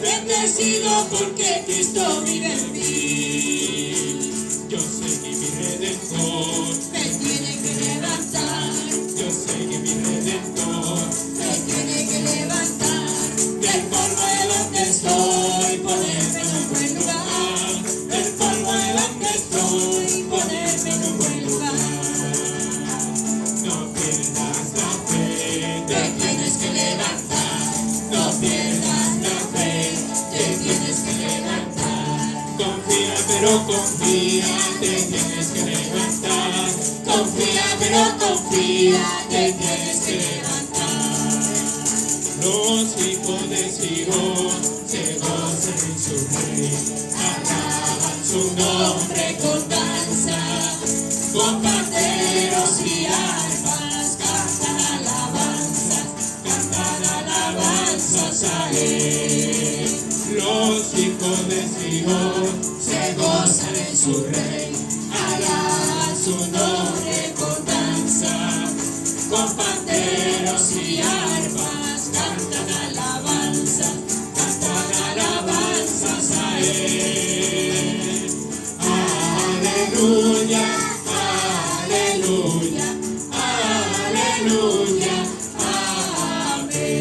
bendecido porque Cristo vive en mí. Yo sé que mi Redentor Me tiene que levantar, yo sé que mi Redentor me tiene que levantar del polvo de donde estoy, ponerme en un buen lugar, del polvo de donde estoy, ponerme en un buen lugar. no pierdas la fe, Te tienes que levantar, no pierdas la fe, te tienes que levantar. confía pero confía, te tienes que levantar, Confía, pero confía, te tienes que levantar. los hijos de Sion se gozan en su rey, Alaban su nombre con danza, con panderos y arpas, cantan alabanzas a él. los hijos de Sion Se gozan en su rey, alaban su nombre con danza, con panderos y arpas, cantan alabanzas a él. Aleluya, aleluya, aleluya, amén.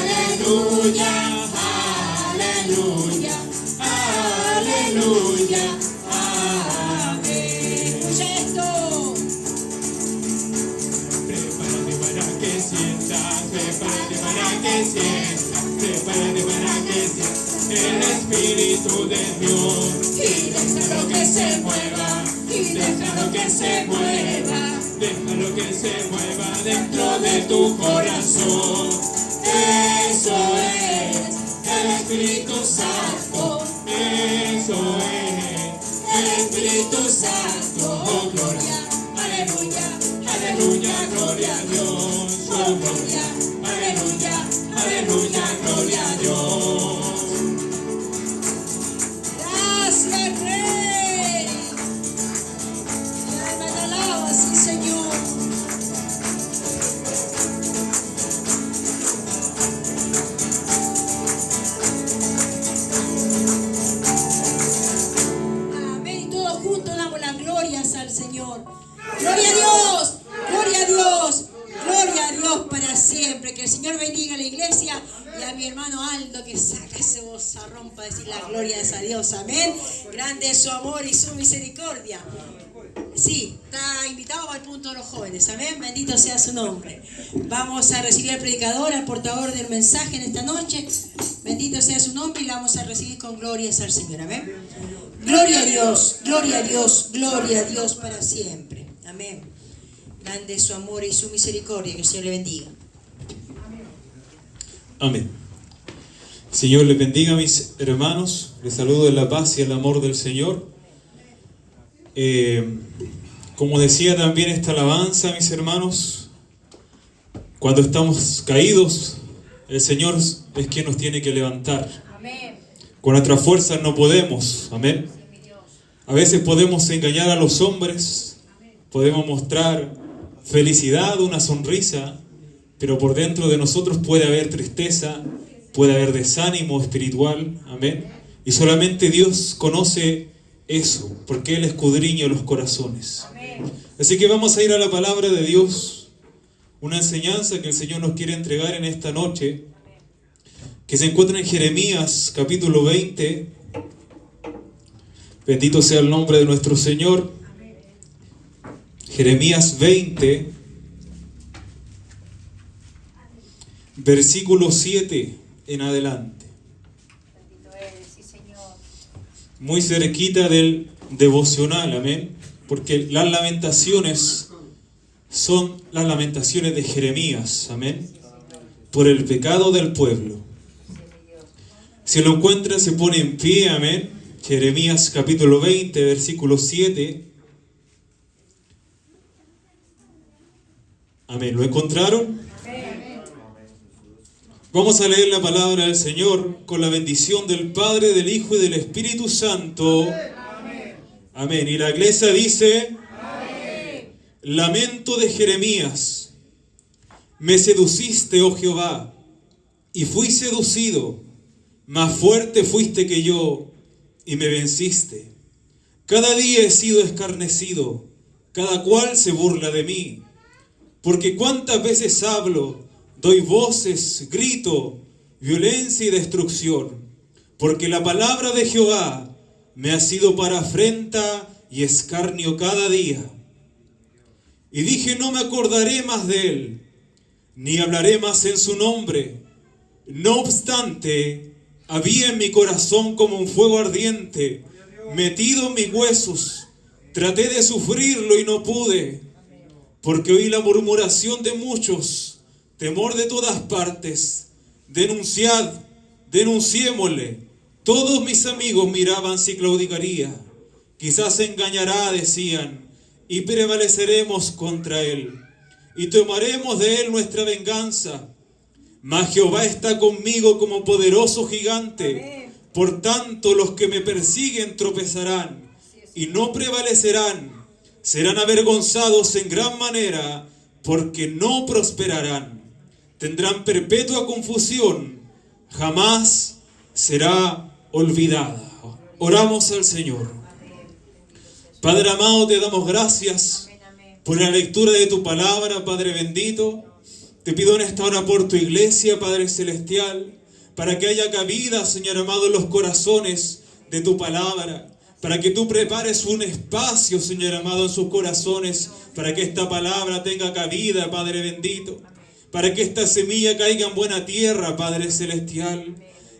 Aleluya, aleluya, aleluya, amén. Escucha esto. prepárate para que sientas, prepárate para que sientas, prepárate para que sientas el Espíritu de Dios. Y déjalo que se mueva, y déjalo que se mueva. Déjalo que se mueva dentro de tu corazón. Eso es el Espíritu Santo. Eso es El Espíritu Santo. Oh, gloria, aleluya, aleluya, gloria a Dios. oh, gloria, aleluya, aleluya, gloria a Dios. Gracias, Rey. Mi alma te alaba, sí, Señor. Amén. Y todos juntos damos las glorias al Señor. Gloria a Dios, gloria a Dios, gloria a Dios para siempre. Que el Señor bendiga a la iglesia y a mi hermano Aldo que saca ese vozarrón para decir la gloria es a Dios. Amén. Grande es su amor y su misericordia. Sí, está invitado al punto de los jóvenes. Amén. Bendito sea su nombre. Vamos a recibir al predicador, al portador del mensaje en esta noche. Bendito sea su nombre y la vamos a recibir con glorias al Señor. Amén. Gloria a Dios, gloria a Dios, gloria a Dios para siempre. Amén. Grande es su amor y su misericordia. Que el Señor le bendiga. Amén. Señor les bendiga, mis hermanos. Les saludo en la paz y el amor del Señor. Como decía también esta alabanza, mis hermanos, cuando estamos caídos, el Señor es quien nos tiene que levantar. Amén. Con nuestras fuerzas no podemos. Amén. A veces podemos engañar a los hombres, podemos mostrar felicidad, una sonrisa, pero por dentro de nosotros puede haber tristeza, puede haber desánimo espiritual. Amén. Y solamente Dios conoce eso, porque Él escudriña los corazones. Amén. Así que vamos a ir a la palabra de Dios, una enseñanza que el Señor nos quiere entregar en esta noche, que se encuentra en Jeremías capítulo 20. Bendito sea el nombre de nuestro Señor. Jeremías 20, versículo 7 en adelante. Muy cerquita del devocional, amén. Porque las lamentaciones son las lamentaciones de Jeremías, amén. Por el pecado del pueblo. Si lo encuentra, se pone en pie, amén. Jeremías capítulo 20, versículo 7. Amén. ¿Lo encontraron? Vamos a leer la palabra del Señor con la bendición del Padre, del Hijo y del Espíritu Santo. Amén. Amén. Y la iglesia dice: Amén. Lamento de Jeremías. Me seduciste, oh Jehová, y fui seducido. Más fuerte fuiste que yo, y me venciste. Cada día he sido escarnecido, cada cual se burla de mí. Porque cuántas veces hablo, doy voces, grito, violencia y destrucción. Porque la palabra de Jehová me ha sido para afrenta y escarnio cada día. Y dije, no me acordaré más de él, ni hablaré más en su nombre. No obstante, había en mi corazón como un fuego ardiente, metido en mis huesos. Traté de sufrirlo y no pude, porque oí la murmuración de muchos, temor de todas partes. Denunciad, denunciémosle. Todos mis amigos miraban si claudicaría. Quizás se engañará, decían, y prevaleceremos contra él, y tomaremos de él nuestra venganza. Mas Jehová está conmigo como poderoso gigante. Por tanto, los que me persiguen tropezarán y no prevalecerán. Serán avergonzados en gran manera, porque no prosperarán. Tendrán perpetua confusión, jamás será olvidada. Oramos al Señor. Padre amado, te damos gracias por la lectura de tu palabra, Padre bendito. Te pido en esta hora por tu iglesia, Padre celestial, para que haya cabida, Señor amado, en los corazones de tu palabra, para que tú prepares un espacio, Señor amado, en sus corazones, para que esta palabra tenga cabida, Padre bendito, para que esta semilla caiga en buena tierra, Padre celestial,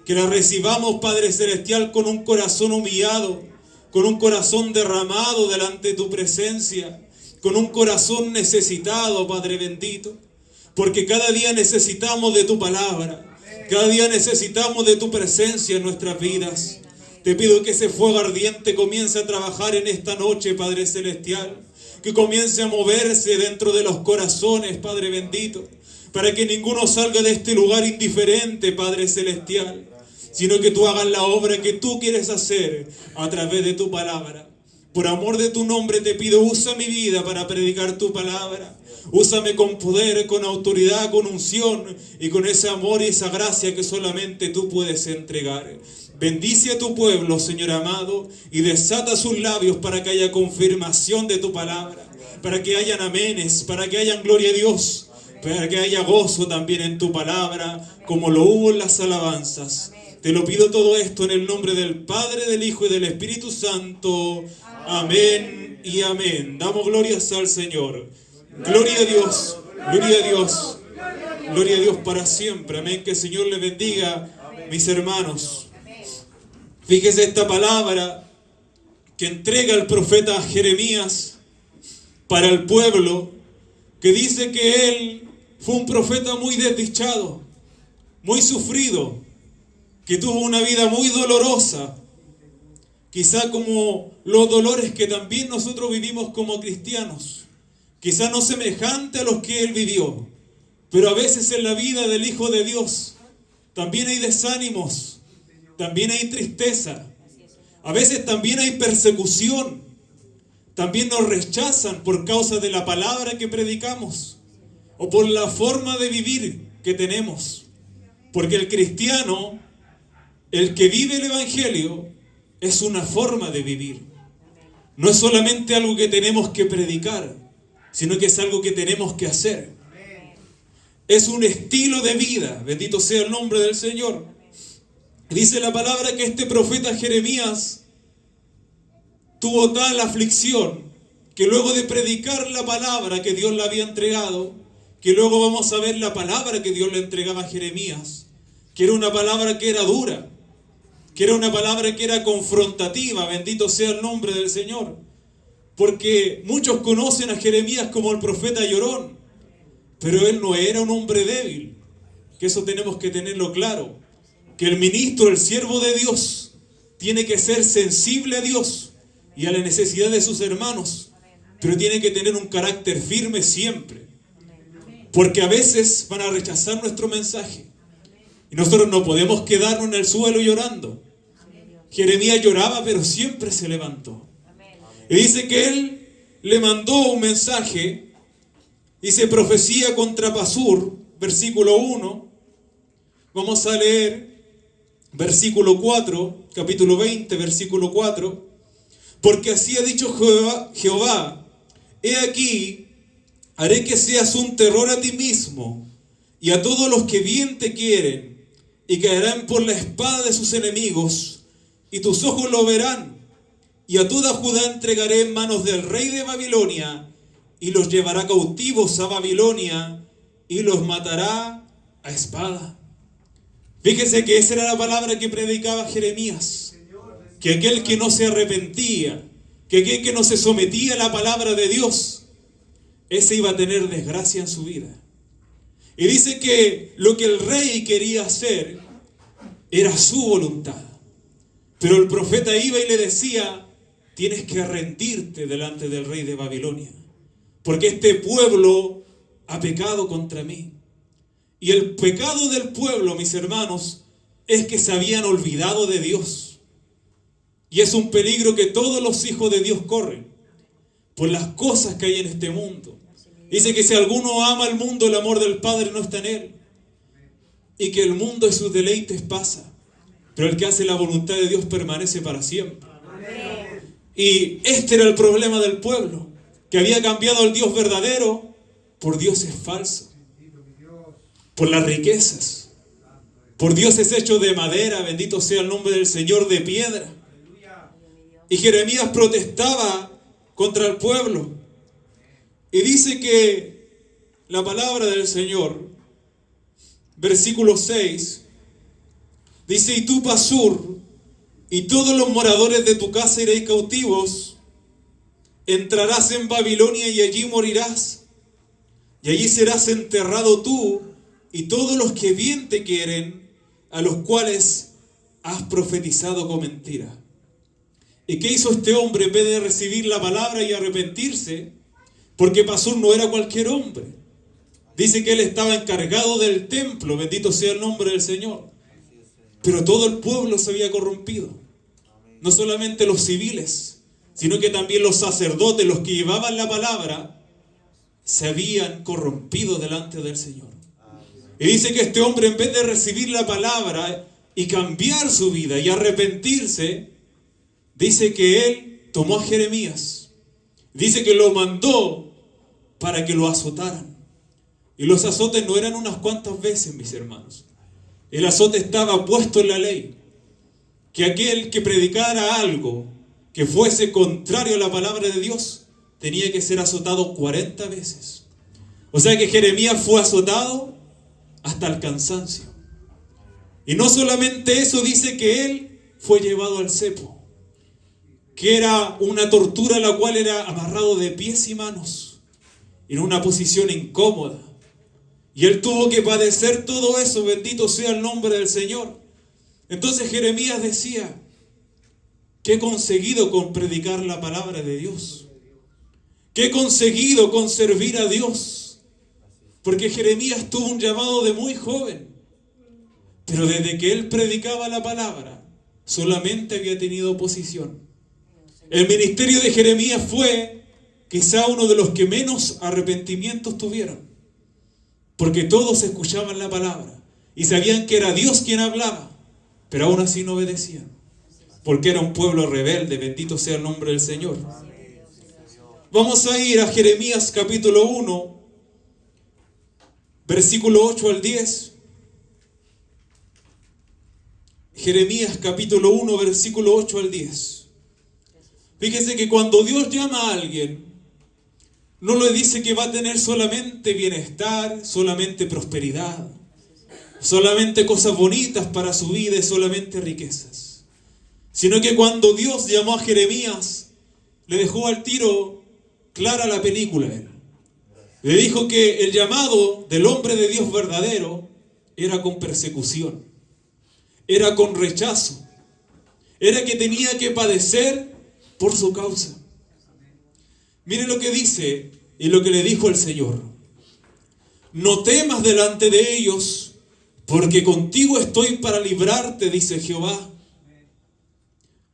que la recibamos, Padre celestial, con un corazón humillado, con un corazón derramado delante de tu presencia, con un corazón necesitado, Padre bendito. Porque cada día necesitamos de tu palabra. Cada día necesitamos de tu presencia en nuestras vidas. Te pido que ese fuego ardiente comience a trabajar en esta noche, Padre celestial. Que comience a moverse dentro de los corazones, Padre bendito. Para que ninguno salga de este lugar indiferente, Padre celestial. Sino que tú hagas la obra que tú quieres hacer a través de tu palabra. Por amor de tu nombre te pido, usa mi vida para predicar tu palabra. Úsame con poder, con autoridad, con unción y con ese amor y esa gracia que solamente tú puedes entregar. Bendice a tu pueblo, Señor amado, y desata sus labios para que haya confirmación de tu palabra, para que hayan amenes, para que hayan gloria a Dios, para que haya gozo también en tu palabra, como lo hubo en las alabanzas. Te lo pido todo esto en el nombre del Padre, del Hijo y del Espíritu Santo. Amén y amén. Damos glorias al Señor. Gloria a Dios, gloria a Dios, gloria a Dios para siempre. Amén. Que el Señor les bendiga, mis hermanos. Fíjese esta palabra que entrega el profeta Jeremías para el pueblo, que dice que él fue un profeta muy desdichado, muy sufrido, que tuvo una vida muy dolorosa, quizá como los dolores que también nosotros vivimos como cristianos. Quizá no semejante a los que él vivió, pero a veces en la vida del Hijo de Dios también hay desánimos, también hay tristeza, a veces también hay persecución, también nos rechazan por causa de la palabra que predicamos o por la forma de vivir que tenemos, porque el cristiano, el que vive el Evangelio, es una forma de vivir, no es solamente algo que tenemos que predicar, sino que es algo que tenemos que hacer. Es un estilo de vida, bendito sea el nombre del Señor. Dice la palabra que este profeta Jeremías tuvo tal aflicción, que luego de predicar la palabra que Dios le había entregado, que luego vamos a ver la palabra que Dios le entregaba a Jeremías, que era una palabra que era dura, que era una palabra que era confrontativa, bendito sea el nombre del Señor. Porque muchos conocen a Jeremías como el profeta llorón, pero él no era un hombre débil, que eso tenemos que tenerlo claro, que el ministro, el siervo de Dios, tiene que ser sensible a Dios y a la necesidad de sus hermanos, pero tiene que tener un carácter firme siempre, porque a veces van a rechazar nuestro mensaje, y nosotros no podemos quedarnos en el suelo llorando. Jeremías lloraba, pero siempre se levantó. Y dice que él le mandó un mensaje Dice profecía contra Pasur, versículo 1. Vamos a leer versículo 4, capítulo 20, versículo 4. Porque así ha dicho Jehová, he aquí, haré que seas un terror a ti mismo y a todos los que bien te quieren, y caerán por la espada de sus enemigos, y tus ojos lo verán, y a toda Judá entregaré en manos del rey de Babilonia, y los llevará cautivos a Babilonia, y los matará a espada. Fíjese que esa era la palabra que predicaba Jeremías, que aquel que no se arrepentía, que aquel que no se sometía a la palabra de Dios, ese iba a tener desgracia en su vida. Y dice que lo que el rey quería hacer era su voluntad. Pero el profeta iba y le decía, tienes que rendirte delante del rey de Babilonia, porque este pueblo ha pecado contra mí. Y el pecado del pueblo, mis hermanos, es que se habían olvidado de Dios. Y es un peligro que todos los hijos de Dios corren por las cosas que hay en este mundo. Dice que si alguno ama al mundo, el amor del Padre no está en él. Y que el mundo y sus deleites pasa, pero el que hace la voluntad de Dios permanece para siempre. Y este era el problema del pueblo, que había cambiado al Dios verdadero por dioses falsos, por las riquezas, por dioses hechos de madera, bendito sea el nombre del Señor, de piedra. Y Jeremías protestaba contra el pueblo. Y dice que la palabra del Señor, versículo 6, dice, y tú, Pasur, y todos los moradores de tu casa iréis cautivos, entrarás en Babilonia y allí morirás, y allí serás enterrado tú y todos los que bien te quieren, a los cuales has profetizado con mentira. ¿Y qué hizo este hombre en vez de recibir la palabra y arrepentirse? Porque Pasur no era cualquier hombre. Dice que él estaba encargado del templo, bendito sea el nombre del Señor. Pero todo el pueblo se había corrompido. No solamente los civiles, sino que también los sacerdotes, los que llevaban la palabra, se habían corrompido delante del Señor. Y dice que este hombre, en vez de recibir la palabra y cambiar su vida y arrepentirse, dice que él tomó a Jeremías. Dice que lo mandó para que lo azotaran. Y los azotes no eran unas cuantas veces, mis hermanos. El azote estaba puesto en la ley. Que aquel que predicara algo que fuese contrario a la palabra de Dios, tenía que ser azotado 40 veces. O sea que Jeremías fue azotado hasta el cansancio. Y no solamente eso, dice que él fue llevado al cepo, que era una tortura la cual era amarrado de pies y manos, en una posición incómoda. Y él tuvo que padecer todo eso, bendito sea el nombre del Señor. Entonces Jeremías decía, ¿qué he conseguido con predicar la palabra de Dios? ¿Qué he conseguido con servir a Dios? Porque Jeremías tuvo un llamado de muy joven, pero desde que él predicaba la palabra, solamente había tenido oposición. El ministerio de Jeremías fue quizá uno de los que menos arrepentimientos tuvieron, porque todos escuchaban la palabra y sabían que era Dios quien hablaba, pero aún así no obedecían, porque era un pueblo rebelde, bendito sea el nombre del Señor. Vamos a ir a Jeremías capítulo 1, versículo 8 al 10. Jeremías capítulo 1, versículo 8 al 10. Fíjese que cuando Dios llama a alguien, no le dice que va a tener solamente bienestar, solamente prosperidad, solamente cosas bonitas para su vida y solamente riquezas. Sino que cuando Dios llamó a Jeremías, le dejó al tiro clara la película a él. Le dijo que el llamado del hombre de Dios verdadero era con persecución, era con rechazo, era que tenía que padecer por su causa. Mire lo que dice y lo que le dijo el Señor. No temas delante de ellos, porque contigo estoy para librarte, dice Jehová.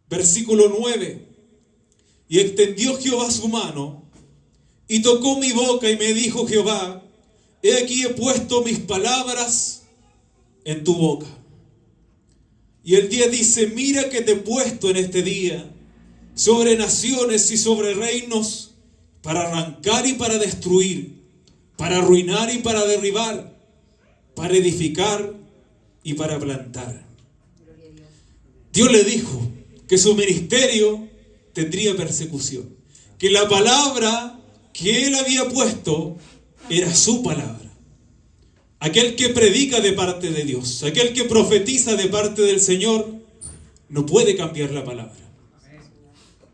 Versículo 9. Y extendió Jehová su mano, Y tocó mi boca y me dijo Jehová, he aquí he puesto mis palabras en tu boca. Y el día dice, mira que te he puesto en este día sobre naciones y sobre reinos para arrancar y para destruir, para arruinar y para derribar, para edificar y para plantar. Dios le dijo que su ministerio tendría persecución, que la palabra que él había puesto era su palabra. Aquel que predica de parte de Dios, aquel que profetiza de parte del Señor, no puede cambiar la palabra.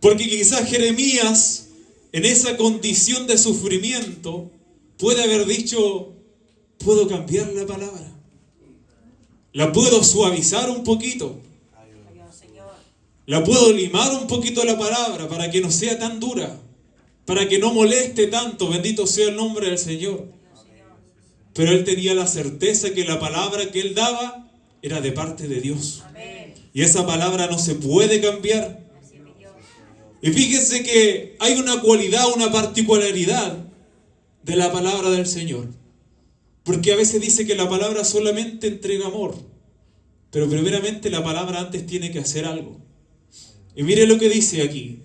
Porque quizás Jeremías, en esa condición de sufrimiento, puede haber dicho, puedo cambiar la palabra, la puedo suavizar un poquito, la puedo limar un poquito la palabra para que no sea tan dura, para que no moleste tanto, bendito sea el nombre del Señor. Pero él tenía la certeza que la palabra que él daba era de parte de Dios. Y esa palabra no se puede cambiar. Y fíjense que hay una cualidad, una particularidad de la palabra del Señor. Porque a veces dice que la palabra solamente entrega amor. Pero primeramente la palabra antes tiene que hacer algo. Y mire lo que dice aquí.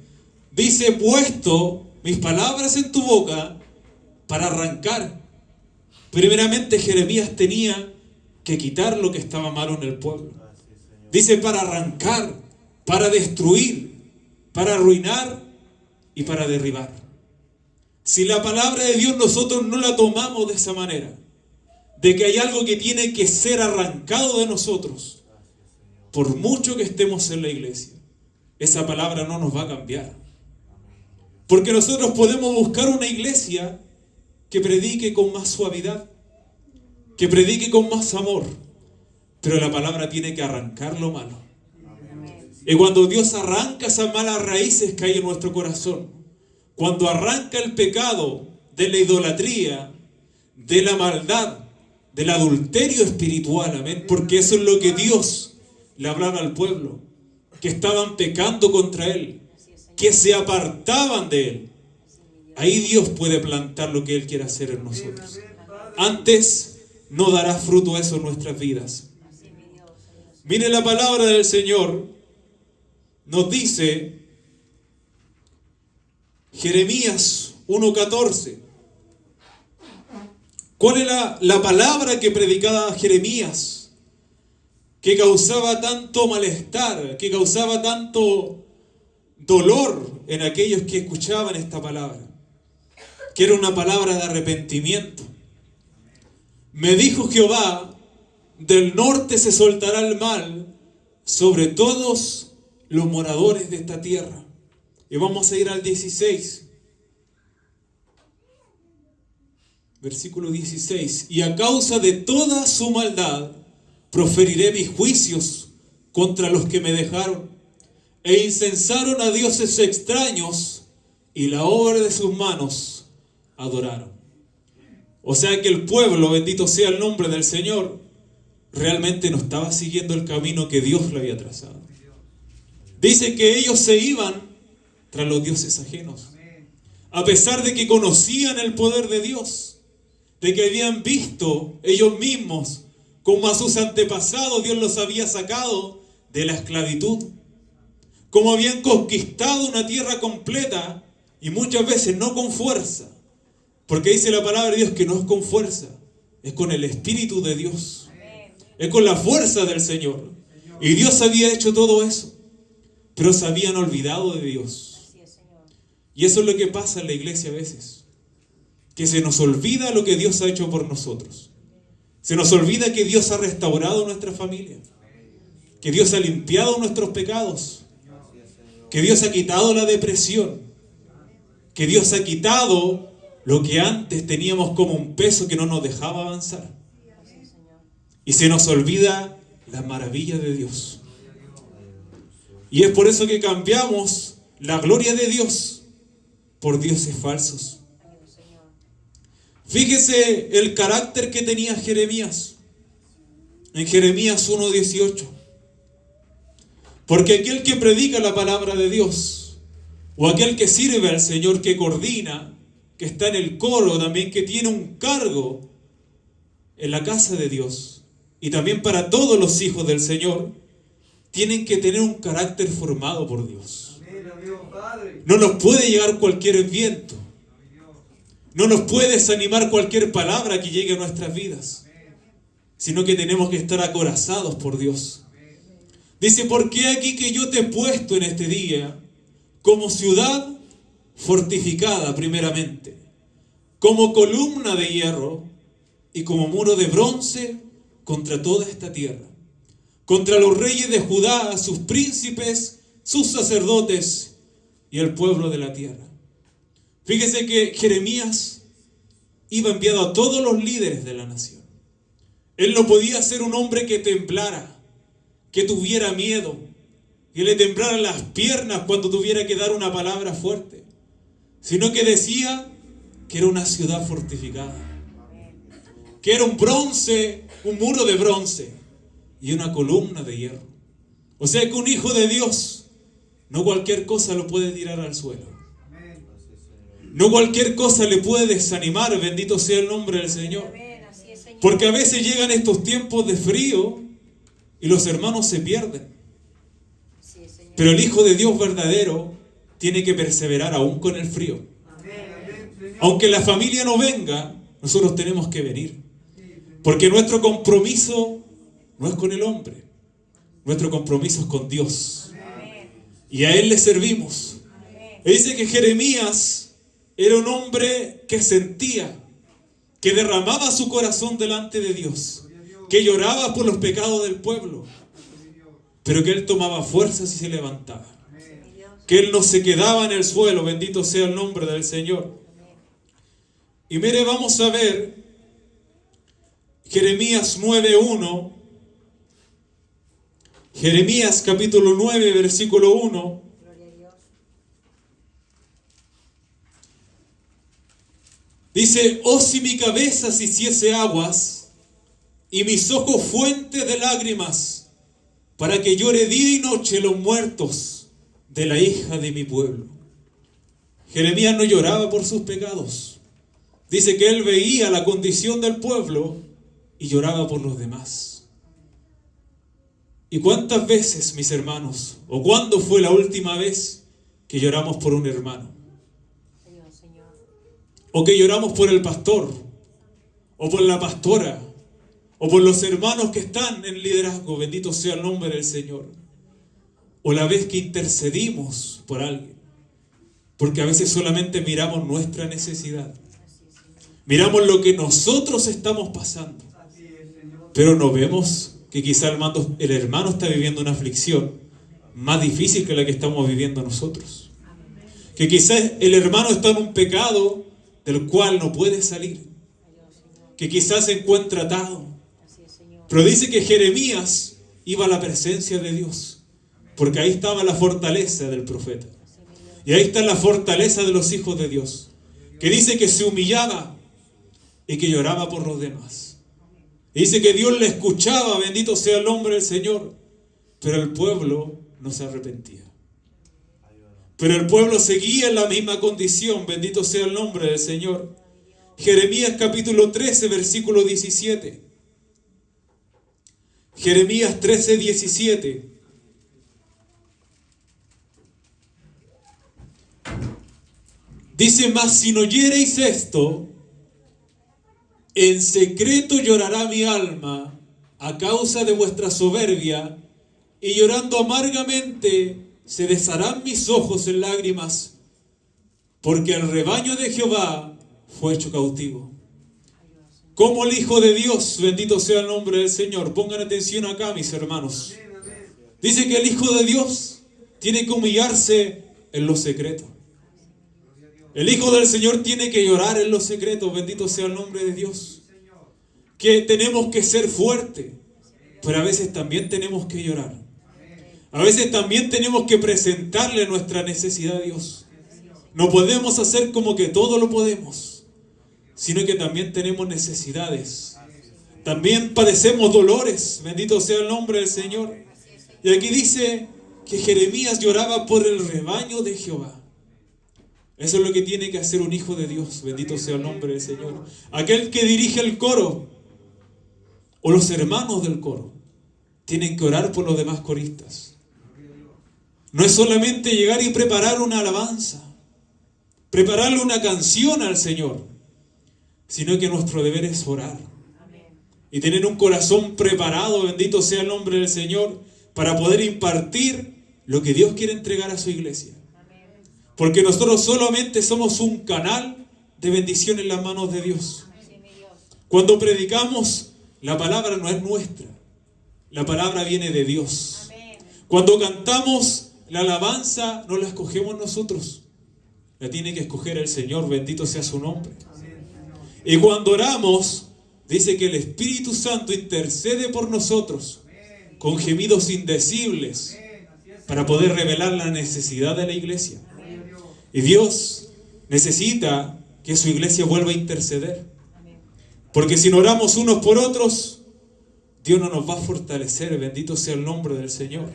Dice, he puesto mis palabras en tu boca para arrancar. Primeramente Jeremías tenía que quitar lo que estaba malo en el pueblo. Dice para arrancar, para destruir, para arruinar y para derribar. Si la palabra de Dios nosotros no la tomamos de esa manera, de que hay algo que tiene que ser arrancado de nosotros, por mucho que estemos en la iglesia, esa palabra no nos va a cambiar. Porque nosotros podemos buscar una iglesia que predique con más suavidad, que predique con más amor, pero la palabra tiene que arrancar lo malo. Y cuando Dios arranca esas malas raíces que hay en nuestro corazón, cuando arranca el pecado de la idolatría, de la maldad, del adulterio espiritual, amén, porque eso es lo que Dios le hablaba al pueblo, que estaban pecando contra Él, que se apartaban de Él. Ahí Dios puede plantar lo que Él quiere hacer en nosotros. Antes no dará fruto eso en nuestras vidas. Mire la palabra del Señor, nos dice Jeremías 1:14. ¿Cuál era la palabra que predicaba Jeremías? Que causaba tanto malestar, que causaba tanto dolor en aquellos que escuchaban esta palabra. Que era una palabra de arrepentimiento. Me dijo Jehová, del norte se soltará el mal sobre todos los moradores de esta tierra. Y vamos a ir al 16. Versículo 16. Y a causa de toda su maldad, proferiré mis juicios contra los que me dejaron, e incensaron a dioses extraños, y la obra de sus manos adoraron. O sea que el pueblo, bendito sea el nombre del Señor, realmente no estaba siguiendo el camino que Dios le había trazado. Dice que ellos se iban tras los dioses ajenos, a pesar de que conocían el poder de Dios, de que habían visto ellos mismos como a sus antepasados Dios los había sacado de la esclavitud, como habían conquistado una tierra completa, y muchas veces no con fuerza, porque dice la palabra de Dios que no es con fuerza, es con el Espíritu de Dios, es con la fuerza del Señor. Y Dios había hecho todo eso, pero se habían olvidado de Dios. Y eso es lo que pasa en la iglesia a veces, que se nos olvida lo que Dios ha hecho por nosotros. Se nos olvida que Dios ha restaurado nuestra familia, que Dios ha limpiado nuestros pecados, que Dios ha quitado la depresión, que Dios ha quitado lo que antes teníamos como un peso que no nos dejaba avanzar. Y se nos olvida la maravilla de Dios. Y es por eso que cambiamos la gloria de Dios por dioses falsos. Fíjese el carácter que tenía Jeremías. En Jeremías 1:18. Porque aquel que predica la palabra de Dios, o aquel que sirve al Señor, que coordina, que está en el coro, también que tiene un cargo en la casa de Dios, y también para todos los hijos del Señor, tienen que tener un carácter formado por Dios. No nos puede llegar cualquier viento. No nos puede desanimar cualquier palabra que llegue a nuestras vidas, sino que tenemos que estar acorazados por Dios. Dice, porque aquí que yo te he puesto en este día como ciudad fortificada primeramente, como columna de hierro y como muro de bronce contra toda esta tierra, contra los reyes de Judá, sus príncipes, sus sacerdotes y el pueblo de la tierra. Fíjese que Jeremías iba enviado a todos los líderes de la nación. Él no podía ser un hombre que temblara, que tuviera miedo, que le temblaran las piernas cuando tuviera que dar una palabra fuerte, sino que decía que era una ciudad fortificada, que era un bronce, un muro de bronce y una columna de hierro. O sea que un hijo de Dios, no cualquier cosa lo puede tirar al suelo. No cualquier cosa le puede desanimar, bendito sea el nombre del Señor. Porque a veces llegan estos tiempos de frío y los hermanos se pierden. Pero el Hijo de Dios verdadero tiene que perseverar aún con el frío. Aunque la familia no venga, nosotros tenemos que venir. Porque nuestro compromiso no es con el hombre. Nuestro compromiso es con Dios. Y a Él le servimos. Y dice que Jeremías era un hombre que sentía, que derramaba su corazón delante de Dios, que lloraba por los pecados del pueblo, pero que él tomaba fuerzas y se levantaba, que él no se quedaba en el suelo, bendito sea el nombre del Señor. Y mire, vamos a ver Jeremías 9:1, Jeremías capítulo 9, versículo 1. Dice, oh si mi cabeza se hiciese aguas y mis ojos fuentes de lágrimas, para que llore día y noche los muertos de la hija de mi pueblo. Jeremías no lloraba por sus pecados. Dice que él veía la condición del pueblo y lloraba por los demás. ¿Y cuántas veces, mis hermanos, o cuándo fue la última vez que lloramos por un hermano? O que lloramos por el pastor, o por la pastora, o por los hermanos que están en liderazgo, bendito sea el nombre del Señor. O la vez que intercedimos por alguien, porque a veces solamente miramos nuestra necesidad. Miramos lo que nosotros estamos pasando, pero no vemos que quizá el hermano está viviendo una aflicción más difícil que la que estamos viviendo nosotros. Que quizás el hermano está en un pecado del cual no puede salir, que quizás se encuentra atado. Pero dice que Jeremías iba a la presencia de Dios, porque ahí estaba la fortaleza del profeta. Y ahí está la fortaleza de los hijos de Dios, que dice que se humillaba y que lloraba por los demás. Y dice que Dios le escuchaba, bendito sea el nombre del Señor, pero el pueblo no se arrepentía. Pero el pueblo seguía en la misma condición, bendito sea el nombre del Señor. Jeremías capítulo 13, versículo 17. Jeremías 13, 17. Dice, mas si no oyereis esto, en secreto llorará mi alma a causa de vuestra soberbia, y llorando amargamente se desharán mis ojos en lágrimas, porque el rebaño de Jehová fue hecho cautivo. Como el Hijo de Dios, bendito sea el nombre del Señor. Pongan atención acá, mis hermanos. Dice que el Hijo de Dios tiene que humillarse en lo secreto. El Hijo del Señor tiene que llorar en lo secreto, bendito sea el nombre de Dios. Que tenemos que ser fuertes, pero a veces también tenemos que llorar. A veces también tenemos que presentarle nuestra necesidad a Dios. No podemos hacer como que todo lo podemos, sino que también tenemos necesidades. También padecemos dolores, bendito sea el nombre del Señor. Y aquí dice que Jeremías lloraba por el rebaño de Jehová. Eso es lo que tiene que hacer un hijo de Dios. Bendito sea el nombre del Señor. Aquel que dirige el coro, o los hermanos del coro, tienen que orar por los demás coristas. No es solamente llegar y preparar una alabanza, prepararle una canción al Señor, sino que nuestro deber es orar. Y tener un corazón preparado, bendito sea el nombre del Señor, para poder impartir lo que Dios quiere entregar a su iglesia. Porque nosotros solamente somos un canal de bendición en las manos de Dios. Cuando predicamos, la palabra no es nuestra. La palabra viene de Dios. Cuando cantamos, la alabanza no la escogemos nosotros. La tiene que escoger el Señor, bendito sea su nombre. Y cuando oramos, dice que el Espíritu Santo intercede por nosotros con gemidos indecibles para poder revelar la necesidad de la iglesia. Y Dios necesita que su iglesia vuelva a interceder. Porque si no oramos unos por otros, Dios no nos va a fortalecer. Bendito sea el nombre del Señor.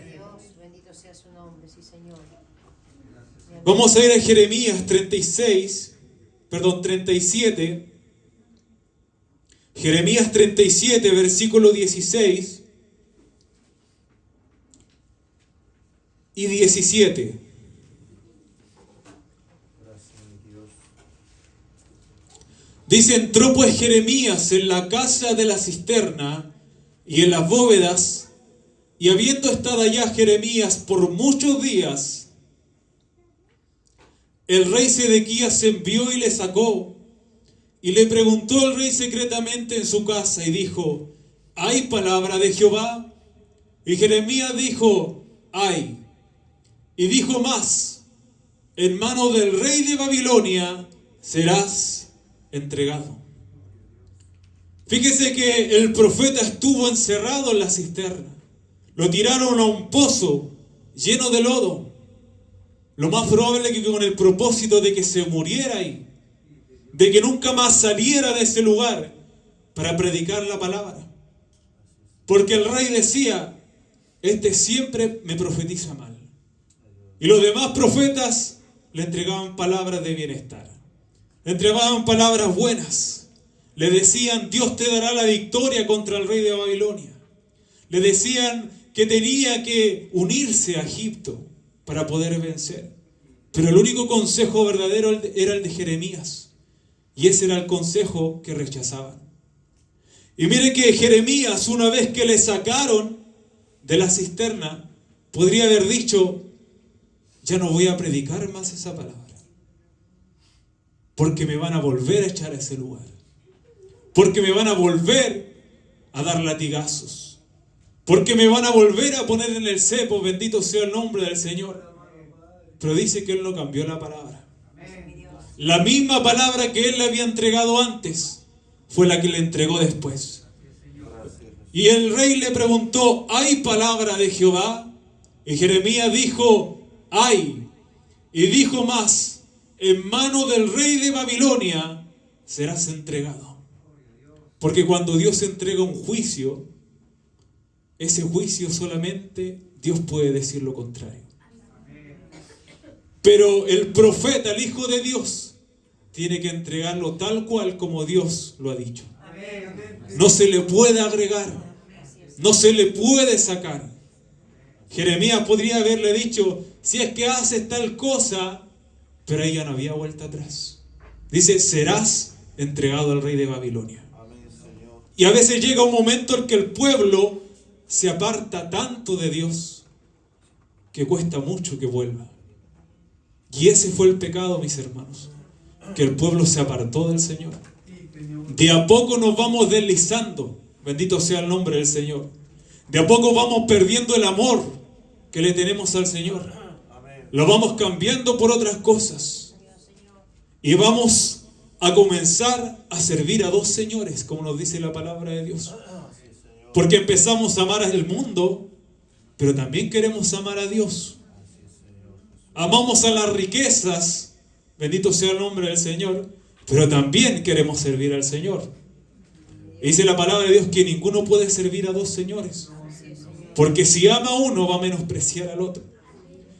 Vamos a ir a Jeremías 37. Jeremías 37, versículo 16 y 17. Dice: entró pues Jeremías en la casa de la cisterna y en las bóvedas, y habiendo estado allá Jeremías por muchos días, el rey Sedequías envió y le sacó, y le preguntó el rey secretamente en su casa, y dijo: ¿hay palabra de Jehová? Y Jeremías dijo: hay. Y dijo más: en mano del rey de Babilonia serás entregado. Fíjese que el profeta estuvo encerrado en la cisterna. Lo tiraron a un pozo lleno de lodo. Lo más probable es que con el propósito de que se muriera ahí, de que nunca más saliera de ese lugar para predicar la palabra. Porque el rey decía: este siempre me profetiza mal. Y los demás profetas le entregaban palabras de bienestar. Le entregaban palabras buenas. Le decían: Dios te dará la victoria contra el rey de Babilonia. Le decían que tenía que unirse a Egipto para poder vencer. Pero el único consejo verdadero era el de Jeremías. Y ese era el consejo que rechazaban. Y mire que Jeremías, una vez que le sacaron de la cisterna, podría haber dicho: ya no voy a predicar más esa palabra, porque me van a volver a echar a ese lugar, porque me van a volver a dar latigazos, porque me van a volver a poner en el cepo. Bendito sea el nombre del Señor. Pero dice que él no cambió la palabra. La misma palabra que él le había entregado antes fue la que le entregó después. Y el rey le preguntó: ¿hay palabra de Jehová? Y Jeremías dijo: hay. Y dijo más: en mano del rey de Babilonia serás entregado. Porque cuando Dios entrega un juicio, ese juicio solamente Dios puede decir lo contrario. Pero el profeta, el Hijo de Dios, tiene que entregarlo tal cual como Dios lo ha dicho. No se le puede agregar, no se le puede sacar. Jeremías podría haberle dicho: si es que haces tal cosa, pero ahí ya no había vuelta atrás. Dice: serás entregado al rey de Babilonia. Y a veces llega un momento en que el pueblo se aparta tanto de Dios que cuesta mucho que vuelva. Y ese fue el pecado, mis hermanos, que el pueblo se apartó del Señor. De a poco nos vamos deslizando, bendito sea el nombre del Señor. De a poco vamos perdiendo el amor que le tenemos al Señor. Lo vamos cambiando por otras cosas. Y vamos a comenzar a servir a dos señores, como nos dice la palabra de Dios. Porque empezamos a amar al mundo, pero también queremos amar a Dios. Amamos a las riquezas, bendito sea el nombre del Señor, pero también queremos servir al Señor. Y dice la palabra de Dios que ninguno puede servir a dos señores, porque si ama a uno va a menospreciar al otro.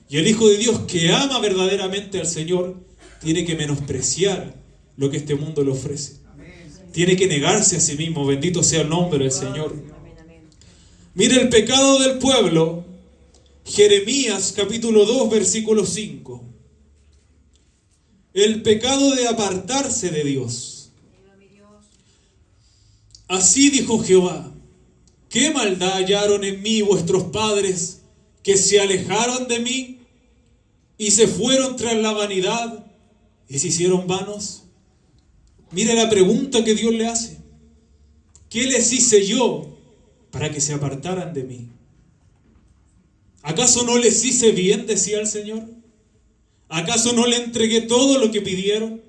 Y el Hijo de Dios que ama verdaderamente al Señor tiene que menospreciar lo que este mundo le ofrece. Tiene que negarse a sí mismo. Bendito sea el nombre del Señor. Mire el pecado del pueblo. Jeremías capítulo 2 versículo 5. El pecado de apartarse de Dios. Así dijo Jehová: ¿qué maldad hallaron en mí vuestros padres, que se alejaron de mí y se fueron tras la vanidad y se hicieron vanos? Mira la pregunta que Dios le hace. ¿Qué les hice yo para que se apartaran de mí? ¿Acaso no les hice bien?, decía el Señor. ¿Acaso no le entregué todo lo que pidieron?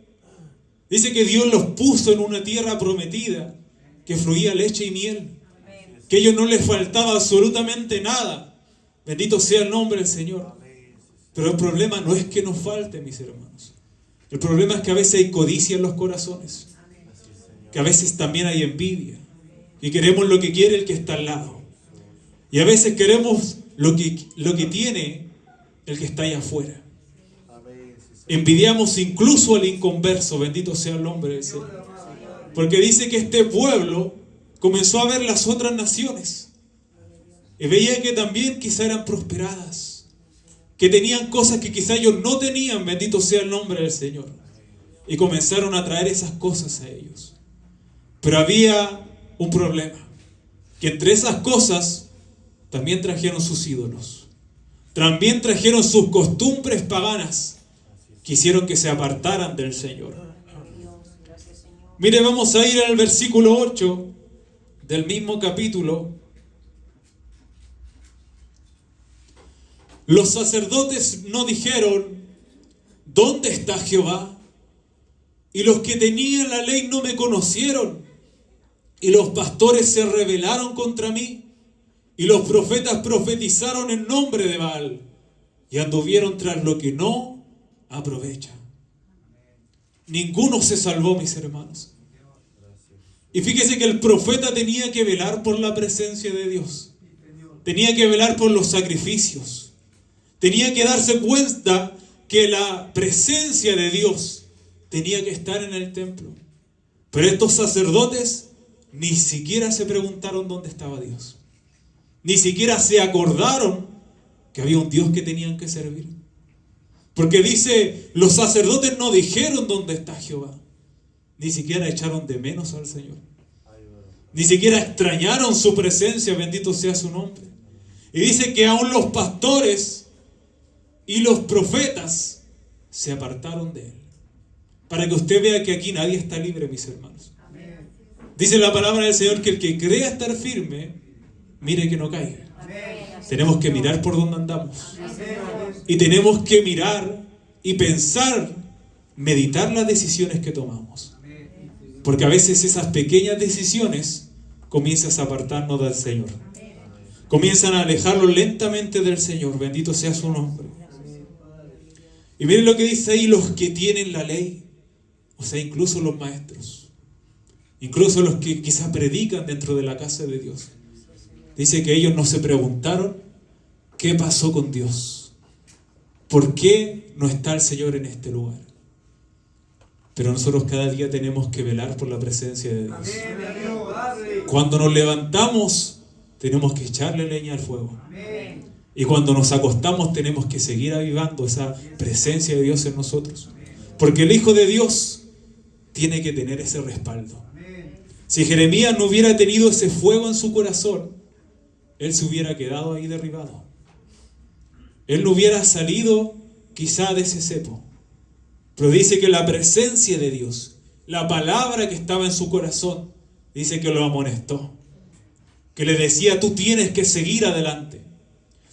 Dice que Dios los puso en una tierra prometida, que fluía leche y miel, que a ellos no les faltaba absolutamente nada. Bendito sea el nombre del Señor. Pero el problema no es que nos falte, mis hermanos. El problema es que a veces hay codicia en los corazones, que a veces también hay envidia, y queremos lo que quiere el que está al lado, y a veces queremos lo que tiene el que está allá afuera. Envidiamos incluso al inconverso. Bendito sea el nombre del Señor. Porque dice que este pueblo comenzó a ver las otras naciones y veía que también quizá eran prosperadas, que tenían cosas que quizá ellos no tenían. Bendito sea el nombre del Señor. Y comenzaron a traer esas cosas a ellos. Pero había un problema, que entre esas cosas también trajeron sus ídolos, también trajeron sus costumbres paganas, que hicieron que se apartaran del Señor. Mire, vamos a ir al versículo 8 del mismo capítulo. Los sacerdotes no dijeron: ¿dónde está Jehová? Y los que tenían la ley no me conocieron. Y los pastores se rebelaron contra mí. Y los profetas profetizaron en nombre de Baal. Y anduvieron tras lo que no aprovecha. Ninguno se salvó, mis hermanos. Y fíjese que el profeta tenía que velar por la presencia de Dios. Tenía que velar por los sacrificios. Tenía que darse cuenta que la presencia de Dios tenía que estar en el templo. Pero estos sacerdotes ni siquiera se preguntaron dónde estaba Dios. Ni siquiera se acordaron que había un Dios que tenían que servir. Porque dice, los sacerdotes no dijeron dónde está Jehová. Ni siquiera echaron de menos al Señor. Ni siquiera extrañaron su presencia, bendito sea su nombre. Y dice que aún los pastores y los profetas se apartaron de él. Para que usted vea que aquí nadie está libre, mis hermanos. Dice la palabra del Señor que el que crea estar firme, mire que no caiga. Tenemos que mirar por dónde andamos. Y tenemos que mirar y pensar, meditar las decisiones que tomamos. Porque a veces esas pequeñas decisiones comienzan a apartarnos del Señor. Comienzan a alejarnos lentamente del Señor. Bendito sea su nombre. Y miren lo que dice ahí: los que tienen la ley. O sea, incluso los maestros. Incluso los que quizás predican dentro de la casa de Dios. Dice que ellos no se preguntaron qué pasó con Dios. ¿Por qué no está el Señor en este lugar? Pero nosotros cada día tenemos que velar por la presencia de Dios. Cuando nos levantamos, tenemos que echarle leña al fuego. Y cuando nos acostamos, tenemos que seguir avivando esa presencia de Dios en nosotros. Porque el Hijo de Dios tiene que tener ese respaldo. Si Jeremías no hubiera tenido ese fuego en su corazón, él se hubiera quedado ahí derribado. Él no hubiera salido quizá de ese cepo. Pero dice que la presencia de Dios, la palabra que estaba en su corazón, dice que lo amonestó. Que le decía: tú tienes que seguir adelante.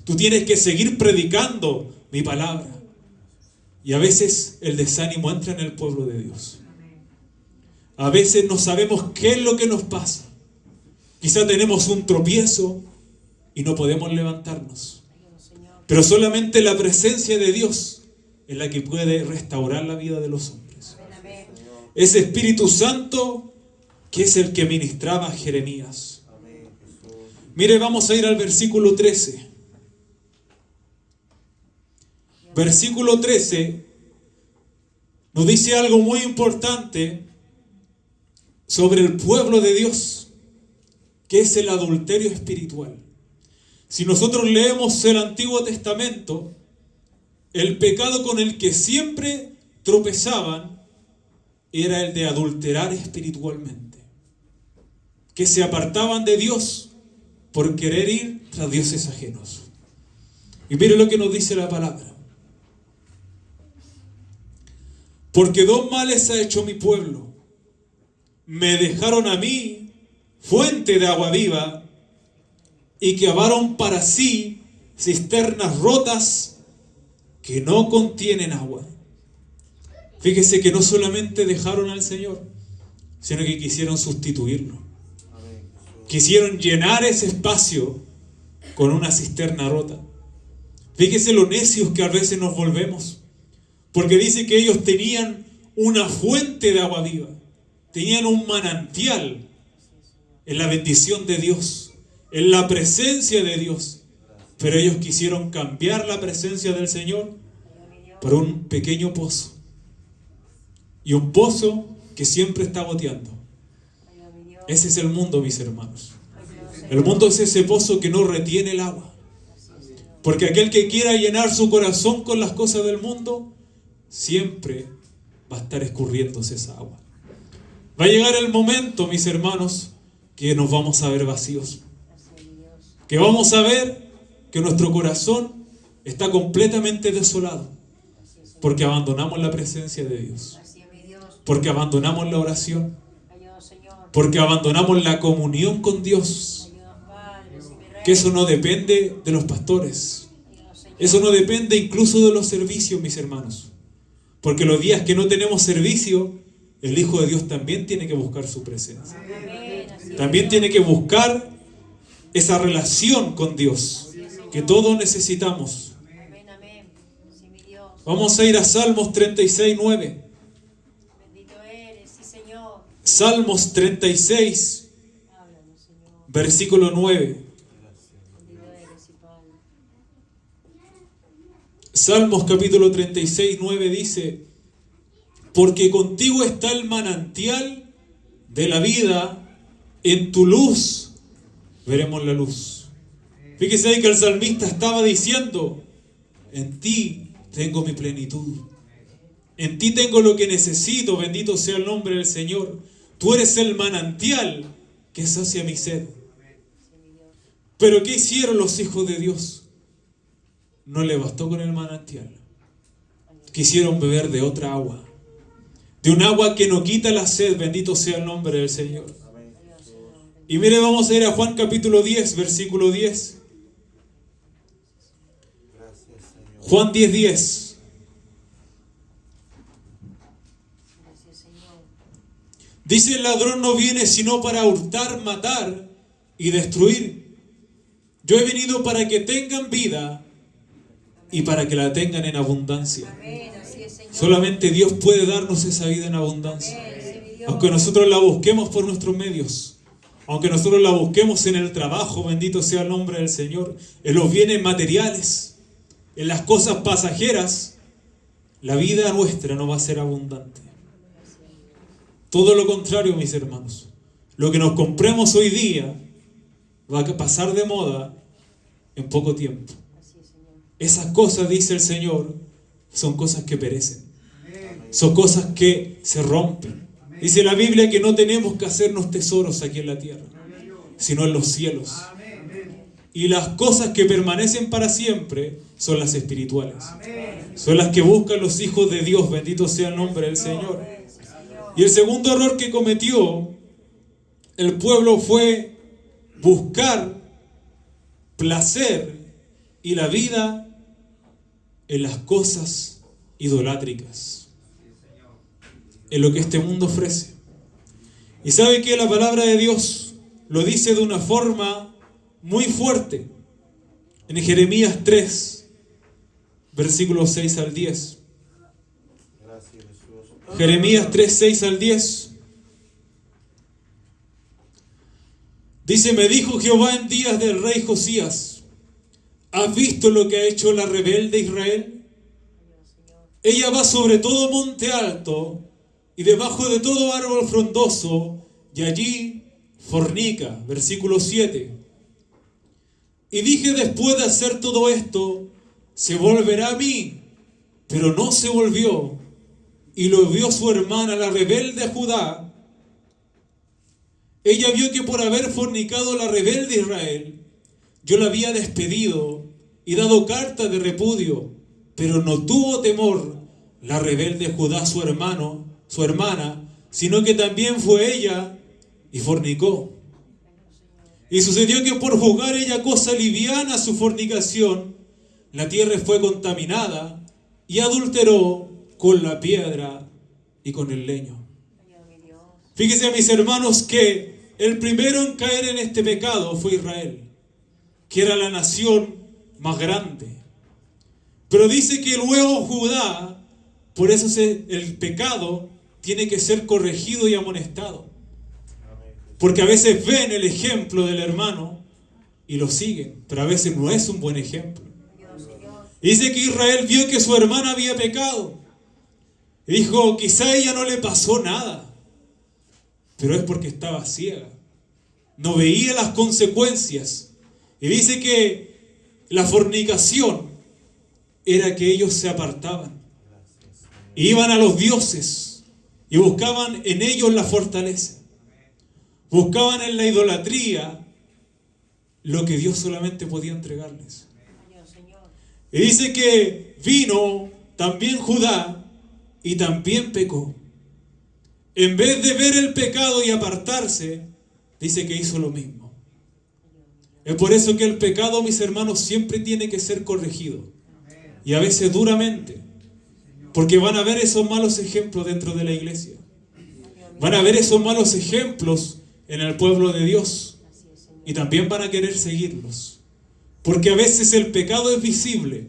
Tú tienes que seguir predicando mi palabra. Y a veces el desánimo entra en el pueblo de Dios. A veces no sabemos qué es lo que nos pasa. Quizá tenemos un tropiezo y no podemos levantarnos. Pero solamente la presencia de Dios es la que puede restaurar la vida de los hombres. Ese Espíritu Santo que es el que ministraba a Jeremías. Mire, vamos a ir al versículo 13. Versículo 13 nos dice algo muy importante sobre el pueblo de Dios, que es el adulterio espiritual. Si nosotros leemos el Antiguo Testamento, el pecado con el que siempre tropezaban era el de adulterar espiritualmente, que se apartaban de Dios por querer ir tras dioses ajenos. Y mire lo que nos dice la palabra. Porque dos males ha hecho mi pueblo. Me dejaron a mí fuente de agua viva y cavaron para sí cisternas rotas que no contienen agua. Fíjese que no solamente dejaron al Señor, sino que quisieron sustituirlo. Quisieron llenar ese espacio con una cisterna rota. Fíjese lo necios que a veces nos volvemos, porque dice que ellos tenían una fuente de agua viva, tenían un manantial en la bendición de Dios, en la presencia de Dios, pero ellos quisieron cambiar la presencia del Señor por un pequeño pozo, y un pozo que siempre está goteando. Ese es el mundo, mis hermanos. El mundo es ese pozo que no retiene el agua, porque aquel que quiera llenar su corazón con las cosas del mundo, siempre va a estar escurriéndose esa agua. Va a llegar el momento, mis hermanos, que nos vamos a ver vacíos, que vamos a ver que nuestro corazón está completamente desolado, porque abandonamos la presencia de Dios, porque abandonamos la oración, porque abandonamos la comunión con Dios. Que eso no depende de los pastores, eso no depende incluso de los servicios, mis hermanos, porque los días que no tenemos servicio, el Hijo de Dios también tiene que buscar su presencia, también tiene que buscar esa relación con Dios que todos necesitamos. Vamos a ir a Salmos 36:9. Salmos 36, versículo 9. Salmos capítulo 36, 9 dice: porque contigo está el manantial de la vida, en tu luz veremos la luz. Fíjese ahí que el salmista estaba diciendo: en ti tengo mi plenitud, en ti tengo lo que necesito, bendito sea el nombre del Señor. Tú eres el manantial que sacia mi sed. Pero ¿qué hicieron los hijos de Dios? No le bastó con el manantial. Quisieron beber de otra agua, de un agua que no quita la sed, bendito sea el nombre del Señor. Y mire, vamos a ir a Juan capítulo 10, versículo 10. Juan 10:10. Dice: el ladrón no viene sino para hurtar, matar y destruir. Yo he venido para que tengan vida y para que la tengan en abundancia. Solamente Dios puede darnos esa vida en abundancia. Aunque nosotros la busquemos por nuestros medios, aunque nosotros la busquemos en el trabajo, bendito sea el nombre del Señor, en los bienes materiales, en las cosas pasajeras, la vida nuestra no va a ser abundante. Todo lo contrario, mis hermanos. Lo que nos compremos hoy día va a pasar de moda en poco tiempo. Esas cosas, dice el Señor, son cosas que perecen. Son cosas que se rompen. Dice la Biblia que no tenemos que hacernos tesoros aquí en la tierra, sino en los cielos. Y las cosas que permanecen para siempre son las espirituales. Son las que buscan los hijos de Dios, bendito sea el nombre del Señor. Y el segundo error que cometió el pueblo fue buscar placer y la vida en las cosas idolátricas, en lo que este mundo ofrece. Y sabe que la palabra de Dios lo dice de una forma muy fuerte en Jeremías 3, versículos 6 al 10. Jeremías 3, 6 al 10. Dice: me dijo Jehová en días del rey Josías: ¿has visto lo que ha hecho la rebelde Israel? Ella va sobre todo monte alto y debajo de todo árbol frondoso, y allí fornica. Versículo 7. Y dije, después de hacer todo esto, se volverá a mí, pero no se volvió. Y lo vio su hermana, la rebelde Judá. Ella vio que por haber fornicado la rebelde Israel, yo la había despedido y dado carta de repudio, pero no tuvo temor la rebelde Judá, su hermana, sino que también fue ella y fornicó. Y sucedió que por juzgar ella cosa liviana su fornicación, la tierra fue contaminada y adulteró con la piedra y con el leño. Fíjense, mis hermanos, que el primero en caer en este pecado fue Israel, que era la nación más grande. Pero dice que luego Judá, por eso el pecado tiene que ser corregido y amonestado. Porque a veces ven el ejemplo del hermano y lo siguen, pero a veces no es un buen ejemplo. Dice que Israel vio que su hermana había pecado. Y dijo, quizá a ella no le pasó nada, pero es porque estaba ciega. No veía las consecuencias. Y dice que la fornicación era que ellos se apartaban. Iban a los dioses y buscaban en ellos la fortaleza. Buscaban en la idolatría lo que Dios solamente podía entregarles. Y dice que vino también Judá y también pecó. En vez de ver el pecado y apartarse, dice que hizo lo mismo. Es por eso que el pecado, mis hermanos, siempre tiene que ser corregido. Y a veces duramente. Porque van a ver esos malos ejemplos dentro de la iglesia. Van a ver esos malos ejemplos en el pueblo de Dios. Y también van a querer seguirlos. Porque a veces el pecado es visible,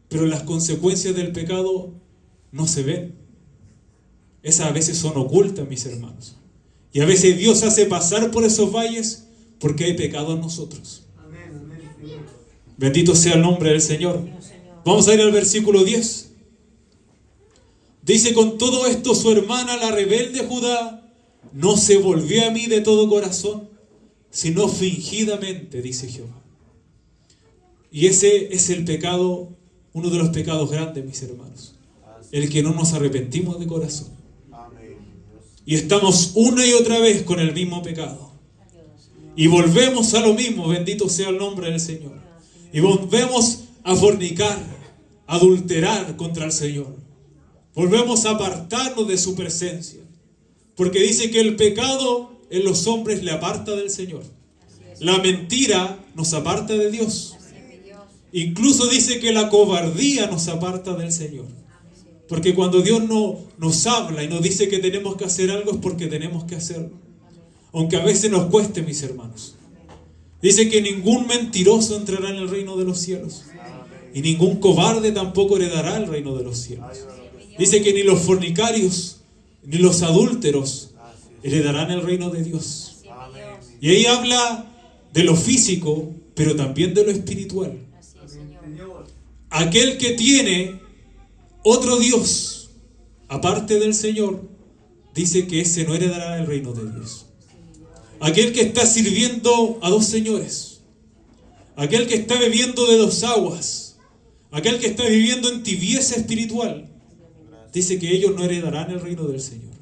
pero las consecuencias del pecado no se ven. Esas a veces son ocultas, mis hermanos. Y a veces Dios hace pasar por esos valles porque hay pecado en nosotros. Bendito sea el nombre del Señor. Vamos a ir al versículo 10. Dice, con todo esto su hermana, la rebelde Judá, no se volvió a mí de todo corazón, sino fingidamente, dice Jehová. Y ese es el pecado, uno de los pecados grandes, mis hermanos. El que no nos arrepentimos de corazón. Y estamos una y otra vez con el mismo pecado. Y volvemos a lo mismo, bendito sea el nombre del Señor. Y volvemos a fornicar, a adulterar contra el Señor. Volvemos a apartarnos de su presencia. Porque dice que el pecado en los hombres le aparta del Señor. La mentira nos aparta de Dios. Incluso dice que la cobardía nos aparta del Señor. Porque cuando Dios nos habla y nos dice que tenemos que hacer algo es porque tenemos que hacerlo. Aunque a veces nos cueste, mis hermanos. Dice que ningún mentiroso entrará en el reino de los cielos. Y ningún cobarde tampoco heredará el reino de los cielos. Dice que ni los fornicarios ni los adúlteros heredarán el reino de Dios. Y ahí habla de lo físico, pero también de lo espiritual. Aquel que tiene otro Dios aparte del Señor, dice que ese no heredará el reino de Dios. Aquel que está sirviendo a dos señores, aquel que está bebiendo de dos aguas, aquel que está viviendo en tibieza espiritual, dice que ellos no heredarán el reino del Señor.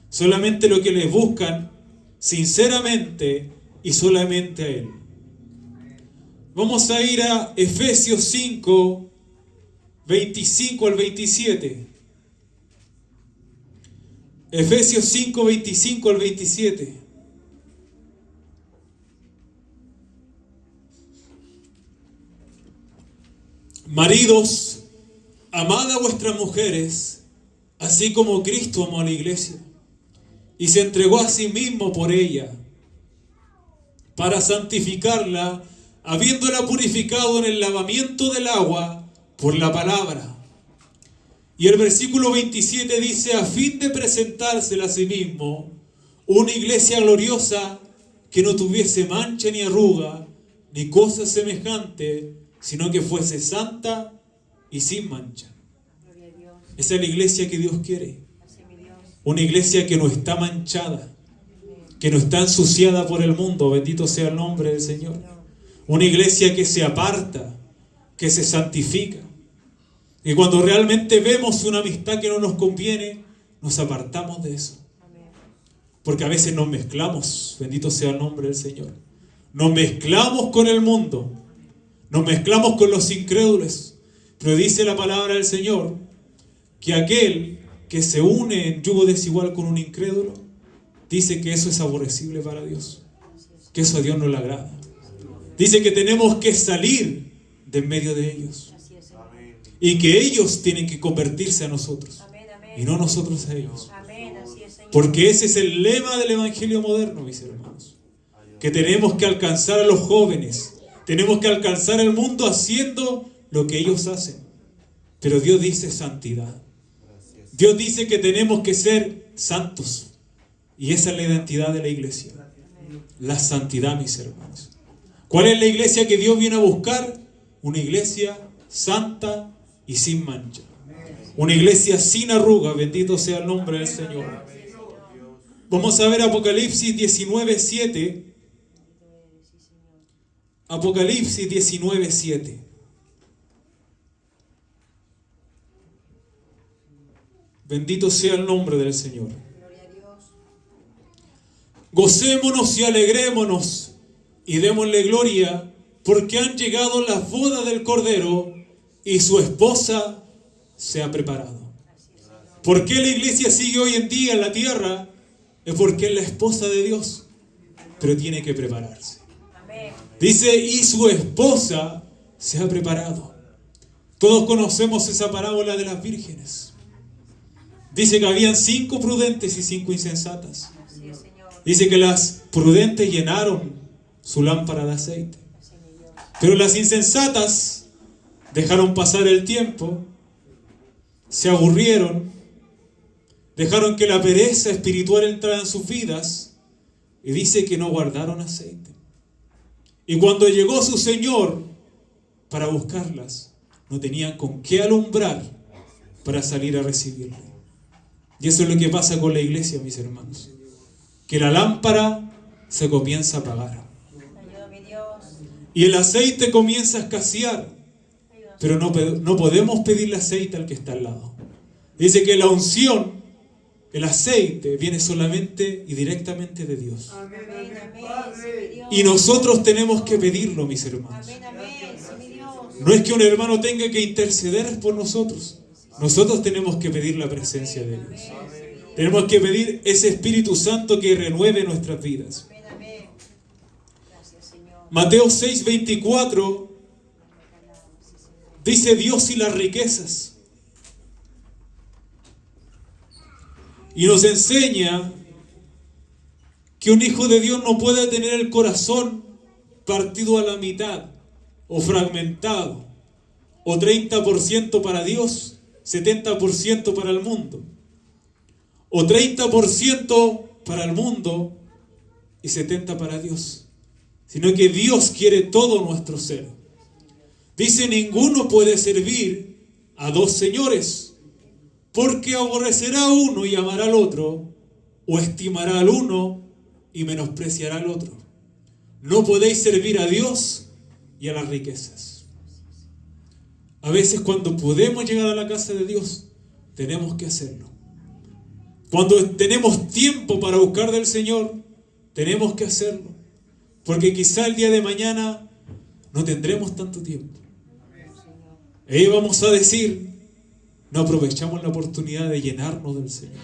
Solamente lo que les buscan sinceramente y solamente a Él. Vamos a ir a Efesios 5, 25 al 27. Efesios 5, 25 al 27. Maridos, amad a vuestras mujeres, así como Cristo amó a la iglesia, y se entregó a sí mismo por ella, para santificarla, habiéndola purificado en el lavamiento del agua por la palabra. Y el versículo 27 dice, a fin de presentársela a sí mismo, una iglesia gloriosa que no tuviese mancha ni arruga, ni cosa semejante, sino que fuese santa y sin mancha. Esa es la iglesia que Dios quiere. Una iglesia que no está manchada, que no está ensuciada por el mundo. Bendito sea el nombre del Señor. Una iglesia que se aparta, que se santifica. Y cuando realmente vemos una amistad que no nos conviene, nos apartamos de eso. Porque a veces nos mezclamos, bendito sea el nombre del Señor. Nos mezclamos con el mundo, nos mezclamos con los incrédulos. Pero dice la palabra del Señor que aquel que se une en yugo desigual con un incrédulo, dice que eso es aborrecible para Dios, que eso a Dios no le agrada. Dice que tenemos que salir de en medio de ellos y que ellos tienen que convertirse a nosotros y no nosotros a ellos. Porque ese es el lema del evangelio moderno, mis hermanos, que tenemos que alcanzar a los jóvenes, tenemos que alcanzar el mundo haciendo lo que ellos hacen. Pero Dios dice santidad. Dios dice que tenemos que ser santos. Y esa es la identidad de la iglesia. La santidad, mis hermanos. ¿Cuál es la iglesia que Dios viene a buscar? Una iglesia santa y sin mancha. Una iglesia sin arruga. Bendito sea el nombre del Señor. Vamos a ver Apocalipsis 19:7. Apocalipsis 19:7. Bendito sea el nombre del Señor. Gocémonos y alegrémonos y démosle gloria, porque han llegado las bodas del Cordero y su esposa se ha preparado. ¿Por qué la iglesia sigue hoy en día en la tierra? Es porque es la esposa de Dios, pero tiene que prepararse. Dice, y su esposa se ha preparado. Todos conocemos esa parábola de las vírgenes. Dice que habían 5 prudentes y 5 insensatas. Dice que las prudentes llenaron su lámpara de aceite. Pero las insensatas dejaron pasar el tiempo, se aburrieron, dejaron que la pereza espiritual entrara en sus vidas y dice que no guardaron aceite. Y cuando llegó su Señor para buscarlas, no tenían con qué alumbrar para salir a recibirle. Y eso es lo que pasa con la iglesia, mis hermanos. Que la lámpara se comienza a apagar. Y el aceite comienza a escasear. Pero no podemos pedirle aceite al que está al lado. Dice que la unción, el aceite, viene solamente y directamente de Dios. Y nosotros tenemos que pedirlo, mis hermanos. No es que un hermano tenga que interceder por nosotros. Nosotros tenemos que pedir la presencia de Dios. Tenemos que pedir ese Espíritu Santo que renueve nuestras vidas. Mateo 6:24 dice Dios y las riquezas. Y nos enseña que un hijo de Dios no puede tener el corazón partido a la mitad o fragmentado, o 30% para Dios, 70% para el mundo, o 30% para el mundo y 70% para Dios, sino que Dios quiere todo nuestro ser. Dice, ninguno puede servir a 2 señores, porque aborrecerá a uno y amará al otro, o estimará al uno y menospreciará al otro. No podéis servir a Dios y a las riquezas. A veces cuando podemos llegar a la casa de Dios, tenemos que hacerlo. Cuando tenemos tiempo para buscar del Señor, tenemos que hacerlo. Porque quizá el día de mañana no tendremos tanto tiempo. Y vamos a decir, no aprovechamos la oportunidad de llenarnos del Señor.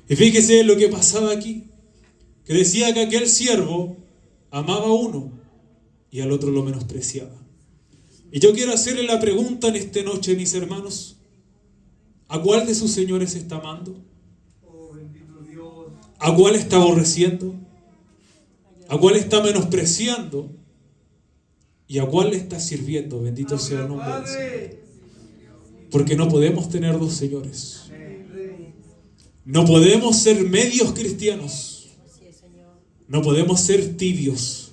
Y fíjese lo que pasaba aquí, que decía que aquel siervo amaba a uno y al otro lo menospreciaba. Y yo quiero hacerle la pregunta en esta noche, mis hermanos, ¿a cuál de sus señores está amando? ¿A cuál está aborreciendo? ¿A cuál está menospreciando? ¿Y a cuál le está sirviendo? Bendito sea el nombre del Señor. Porque no podemos tener 2 señores. No podemos ser medios cristianos. No podemos ser tibios.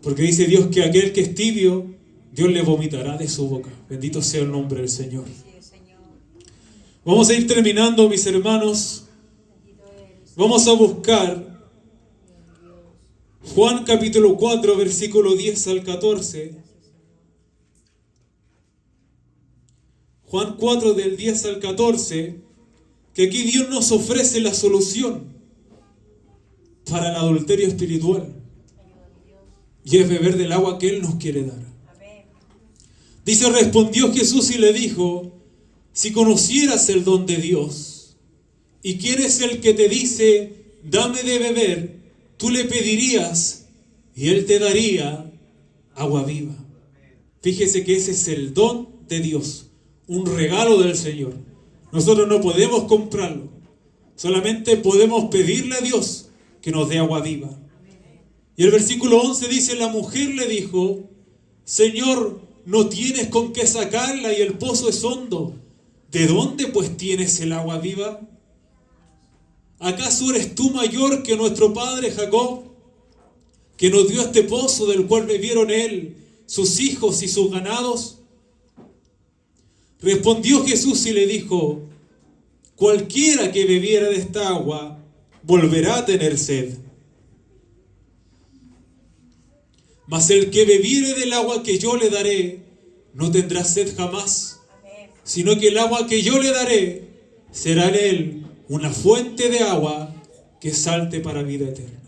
Porque dice Dios que aquel que es tibio, Dios le vomitará de su boca. Bendito sea el nombre del Señor. Vamos a ir terminando, mis hermanos. Vamos a buscar Juan capítulo 4, versículo 10 al 14. Juan 4 del 10 al 14, que aquí Dios nos ofrece la solución para el adulterio espiritual. Y es beber del agua que Él nos quiere dar. Dice, respondió Jesús y le dijo, si conocieras el don de Dios, y quién es el que te dice, dame de beber, tú le pedirías, y Él te daría agua viva. Fíjese que ese es el don de Dios, un regalo del Señor. Nosotros no podemos comprarlo, solamente podemos pedirle a Dios que nos dé agua viva. Y el versículo 11 dice, la mujer le dijo, Señor, no tienes con qué sacarla y el pozo es hondo. ¿De dónde pues tienes el agua viva? ¿Acaso eres tú mayor que nuestro padre Jacob, que nos dio este pozo del cual bebieron él, sus hijos y sus ganados? Respondió Jesús y le dijo, cualquiera que bebiera de esta agua volverá a tener sed. Mas el que bebiere del agua que yo le daré, no tendrá sed jamás, sino que el agua que yo le daré será en él una fuente de agua que salte para vida eterna.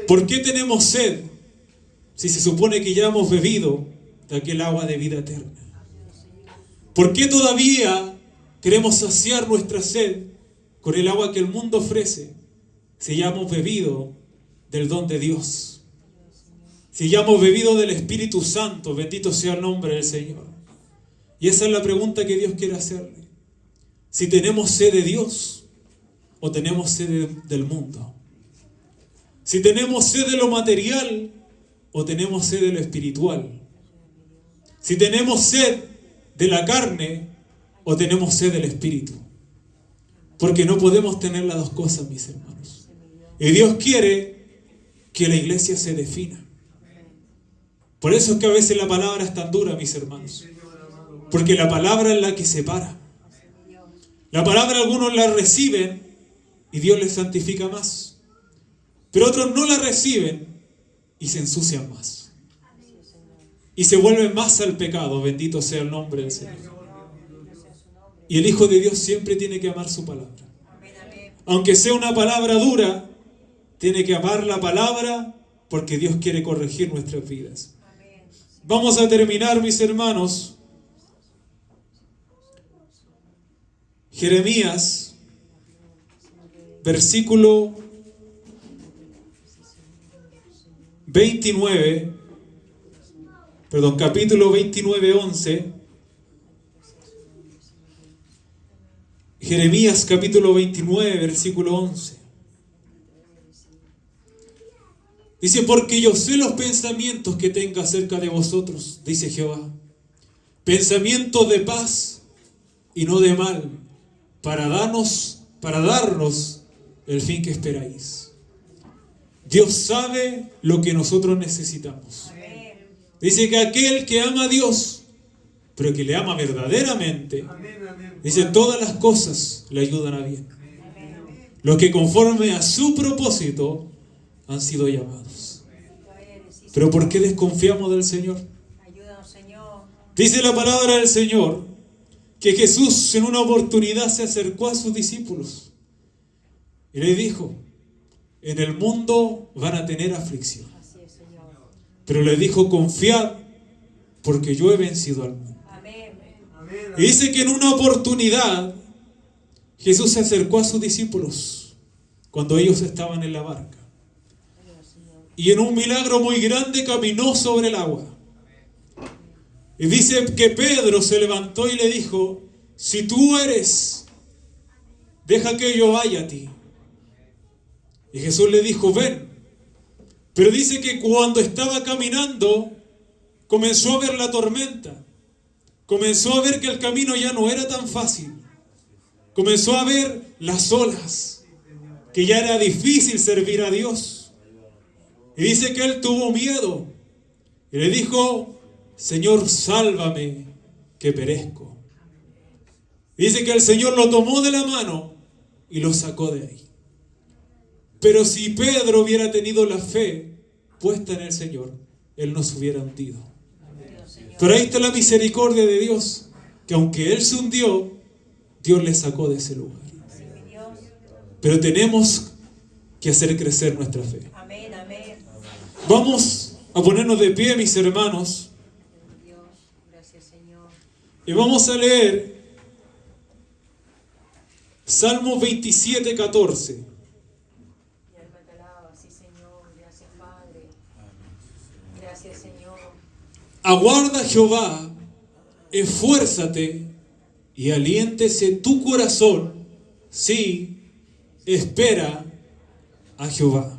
¿Por qué tenemos sed si se supone que ya hemos bebido de aquel agua de vida eterna? ¿Por qué todavía queremos saciar nuestra sed con el agua que el mundo ofrece si ya hemos bebido del don de Dios? Si ya hemos bebido del Espíritu Santo, bendito sea el nombre del Señor. Y esa es la pregunta que Dios quiere hacerle. Si tenemos sed de Dios o tenemos sed del mundo. Si tenemos sed de lo material o tenemos sed de lo espiritual. Si tenemos sed de la carne o tenemos sed del Espíritu. Porque no podemos tener las dos cosas, mis hermanos. Y Dios quiere que la iglesia se defina. Por eso es que a veces la palabra es tan dura, mis hermanos. Porque la palabra es la que separa. La palabra algunos la reciben y Dios les santifica más. Pero otros no la reciben y se ensucian más. Y se vuelven más al pecado, bendito sea el nombre del Señor. Y el Hijo de Dios siempre tiene que amar su palabra. Aunque sea una palabra dura, tiene que amar la palabra porque Dios quiere corregir nuestras vidas. Vamos a terminar, mis hermanos. Jeremías, versículo 29, capítulo 29, 11. Jeremías, capítulo 29, versículo 11. Dice, porque yo sé los pensamientos que tengo acerca de vosotros, dice Jehová. Pensamientos de paz y no de mal, para darnos el fin que esperáis. Dios sabe lo que nosotros necesitamos. Dice que aquel que ama a Dios, pero que le ama verdaderamente, dice, todas las cosas le ayudan a bien. Los que conforme a su propósito han sido llamados. Pero ¿por qué desconfiamos del Señor? Dice la palabra del Señor que Jesús en una oportunidad se acercó a sus discípulos y le dijo, en el mundo van a tener aflicción. Pero le dijo, confiad porque yo he vencido al mundo. Y dice que en una oportunidad Jesús se acercó a sus discípulos cuando ellos estaban en la barca. Y en un milagro muy grande caminó sobre el agua. Y dice que Pedro se levantó y le dijo, si tú eres, deja que yo vaya a ti. Y Jesús le dijo, ven. Pero dice que cuando estaba caminando, comenzó a ver la tormenta. Comenzó a ver que el camino ya no era tan fácil. Comenzó a ver las olas, que ya era difícil servir a Dios. Y dice que él tuvo miedo. Y le dijo, Señor, sálvame, que perezco. Dice que el Señor lo tomó de la mano y lo sacó de ahí. Pero si Pedro hubiera tenido la fe puesta en el Señor, él no se hubiera hundido. Pero ahí está la misericordia de Dios, que aunque él se hundió, Dios le sacó de ese lugar. Pero tenemos que hacer crecer nuestra fe. Vamos a ponernos de pie, mis hermanos, y vamos a leer Salmo 27, 14. Aguarda Jehová, esfuérzate y aliéntese tu corazón, sí, espera a Jehová.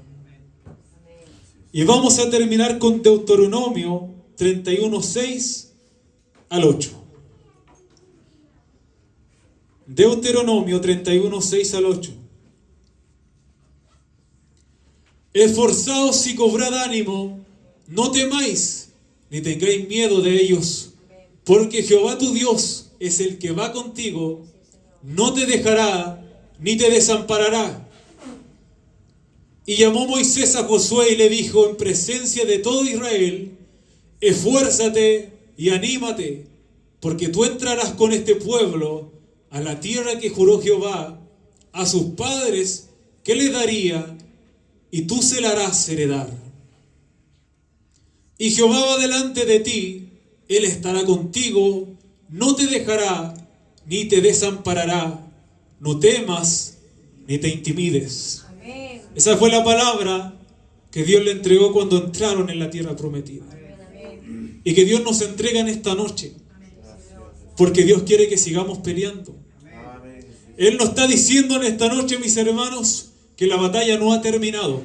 Y vamos a terminar con Deuteronomio 31, 6 al 8. Deuteronomio 31, 6 al 8. Esforzaos y cobrad ánimo, no temáis, ni tengáis miedo de ellos, porque Jehová tu Dios es el que va contigo, no te dejará, ni te desamparará. Y llamó Moisés a Josué y le dijo en presencia de todo Israel: esfuérzate y anímate, porque tú entrarás con este pueblo a la tierra que juró Jehová a sus padres que le daría, y tú se la harás heredar. Y Jehová va delante de ti, Él estará contigo, no te dejará, ni te desamparará. No temas, ni te intimides. Amén. Esa fue la palabra que Dios le entregó cuando entraron en la tierra prometida. Amén. Y que Dios nos entrega en esta noche. Porque Dios quiere que sigamos peleando. Amén. Él nos está diciendo en esta noche, mis hermanos, que la batalla no ha terminado.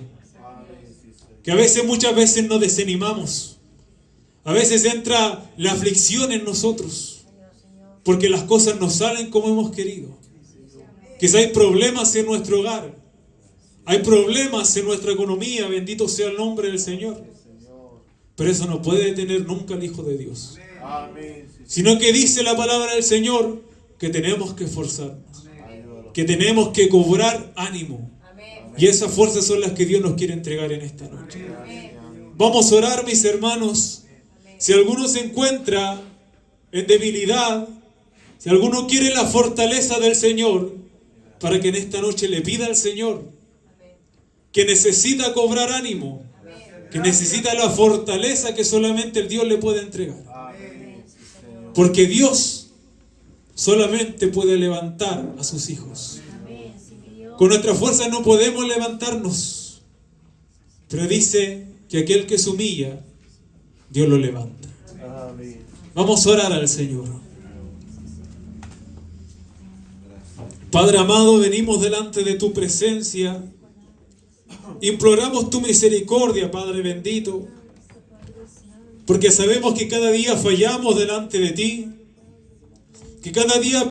Que muchas veces nos desanimamos. A veces entra la aflicción en nosotros. Porque las cosas no salen como hemos querido. Quizá hay problemas en nuestro hogar. Hay problemas en nuestra economía. Bendito sea el nombre del Señor. Pero eso no puede detener nunca al Hijo de Dios. Sino que dice la palabra del Señor que tenemos que esforzarnos. Que tenemos que cobrar ánimo. Y esas fuerzas son las que Dios nos quiere entregar en esta noche. Vamos a orar, mis hermanos. Si alguno se encuentra en debilidad, si alguno quiere la fortaleza del Señor, para que en esta noche le pida al Señor, que necesita cobrar ánimo, que necesita la fortaleza que solamente el Dios le puede entregar. Porque Dios solamente puede levantar a sus hijos. Con nuestra fuerza no podemos levantarnos, pero dice que aquel que se humilla, Dios lo levanta. Vamos a orar al Señor. Padre amado, venimos delante de tu presencia, imploramos tu misericordia, Padre bendito, porque sabemos que cada día fallamos delante de ti, que cada día